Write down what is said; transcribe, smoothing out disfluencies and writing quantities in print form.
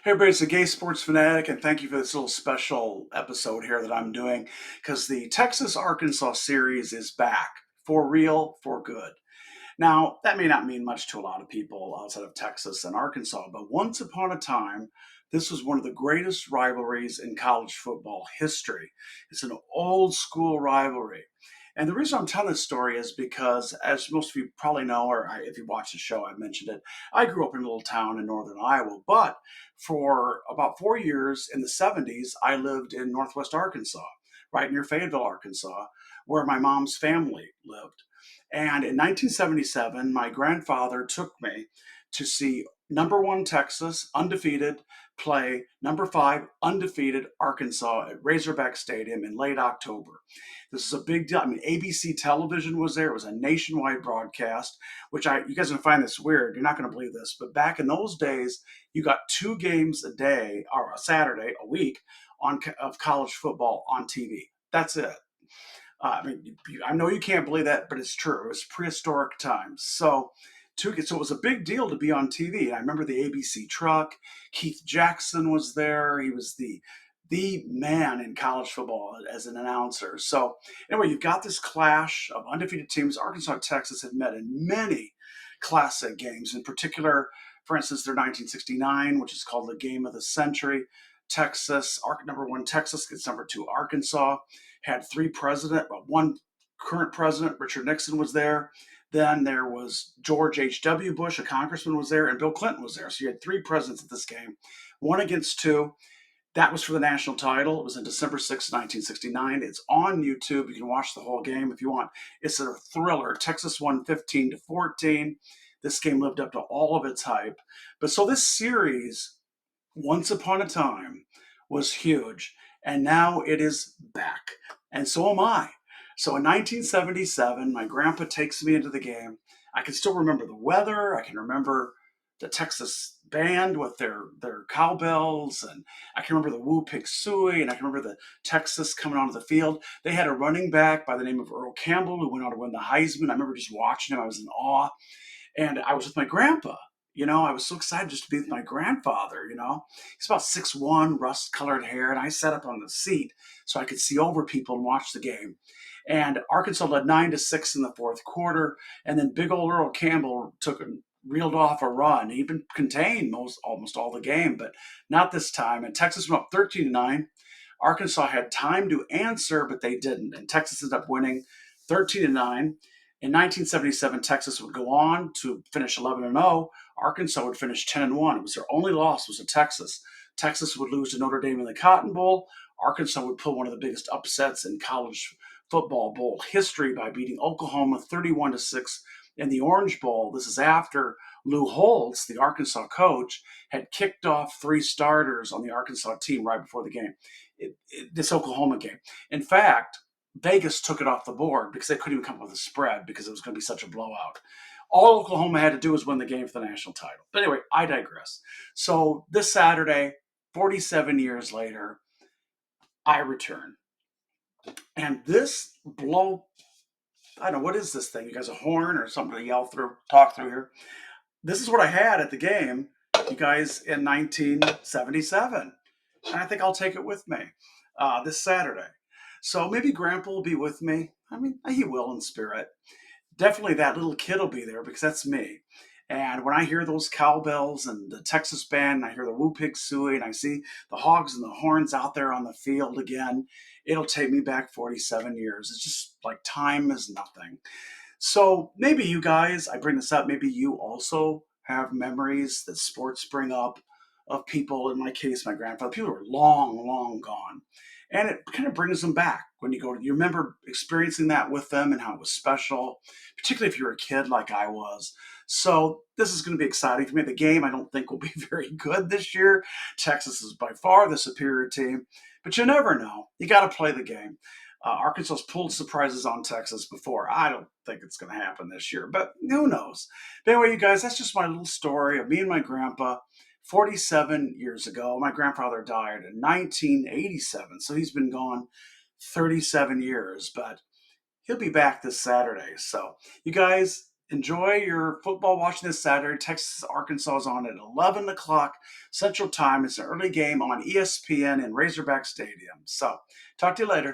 Hey everybody, it's the Gay Sports Fanatic, and thank you for this little special episode here that I'm doing because the Texas Arkansas series is back for real, for good. Now, that may not mean much to a lot of people outside of Texas and Arkansas, but once upon a time, this was one of the greatest rivalries in college football history. It's an old school rivalry. And the reason I'm telling this story is because, as most of you probably know, or if you watch the show, I've mentioned it, I grew up in a little town in northern Iowa, but for about 4 years in the 70s, I lived in northwest Arkansas, right near Fayetteville, Arkansas, where my mom's family lived. And in 1977, my grandfather took me to see number one Texas, undefeated, play number five, undefeated Arkansas at Razorback Stadium in late October. This is a big deal. I mean, ABC television was there. It was a nationwide broadcast, which you guys are going to find this weird. You're not going to believe this. But back in those days, you got two games a day or a Saturday, a week of college football on TV. That's it. I mean, I know you can't believe that, but it's true. It was prehistoric times. So it was a big deal to be on TV. And I remember the ABC truck. Keith Jackson was there. He was the man in college football as an announcer. So anyway, you've got this clash of undefeated teams. Arkansas and Texas had met in many classic games. In particular, for instance, their 1969, which is called the Game of the Century. Number one Texas gets number two Arkansas. Had one current president, Richard Nixon, was there. Then there was George H.W. Bush, a congressman, was there, and Bill Clinton was there. So you had three presidents at this game, one against two. That was for the national title. It was on December 6th, 1969. It's on YouTube. You can watch the whole game if you want. It's a thriller. Texas won 15-14. This game lived up to all of its hype. But so this series, once upon a time, was huge. And now it is back. And so am I. So in 1977, my grandpa takes me into the game. I can still remember the weather. I can remember the Texas band with their cowbells, and I can remember the Woo Pig Sooie, and I can remember the Texas coming onto the field. They had a running back by the name of Earl Campbell who went on to win the Heisman. I remember just watching him. I was in awe. And I was with my grandpa. I was so excited just to be with my grandfather. He's about 6'1", rust-colored hair, and I sat up on the seat so I could see over people and watch the game. And Arkansas led 9-6 in the fourth quarter, and then big old Earl Campbell reeled off a run. He even contained almost all the game, but not this time. And Texas went up 13-9. Arkansas had time to answer, but they didn't. And Texas ended up winning 13-9. In 1977, Texas would go on to finish 11-0. Arkansas would finish 10-1. It was their only loss was to Texas. Texas would lose to Notre Dame in the Cotton Bowl. Arkansas would pull one of the biggest upsets in college football bowl history by beating Oklahoma 31-6 in the Orange Bowl. This is after Lou Holtz, the Arkansas coach, had kicked off three starters on the Arkansas team right before the game, this Oklahoma game. In fact, Vegas took it off the board because they couldn't even come up with a spread because it was going to be such a blowout. All Oklahoma had to do was win the game for the national title. But anyway, I digress. So this Saturday, 47 years later, I return. And this I don't know, what is this thing? You guys a horn or something to talk through here? This is what I had at the game, you guys, in 1977. And I think I'll take it with me this Saturday. So maybe Grandpa will be with me. I mean, he will in spirit. Definitely that little kid will be there because that's me. And when I hear those cowbells and the Texas band, and I hear the Woo Pig Sooie, and I see the Hogs and the Horns out there on the field again, it'll take me back 47 years. It's just like time is nothing. So maybe you guys, I bring this up, maybe you also have memories that sports bring up of people, in my case, my grandfather, people who are long, long gone. And it kind of brings them back when you remember experiencing that with them and how it was special, particularly if you're a kid like I was. So this is going to be exciting for me. The game, I don't think, will be very good this year. Texas is by far the superior team, but you never know. You got to play the game. Arkansas's pulled surprises on Texas before. I don't think it's going to happen this year, but who knows? But anyway, you guys, that's just my little story of me and my grandpa 47 years ago. My grandfather died in 1987, so he's been gone 37 years, but he'll be back this Saturday. So you guys, Enjoy your football watching this Saturday. Texas Arkansas is on at 11 o'clock Central Time. It's an early game on ESPN in Razorback Stadium. So, talk to you later.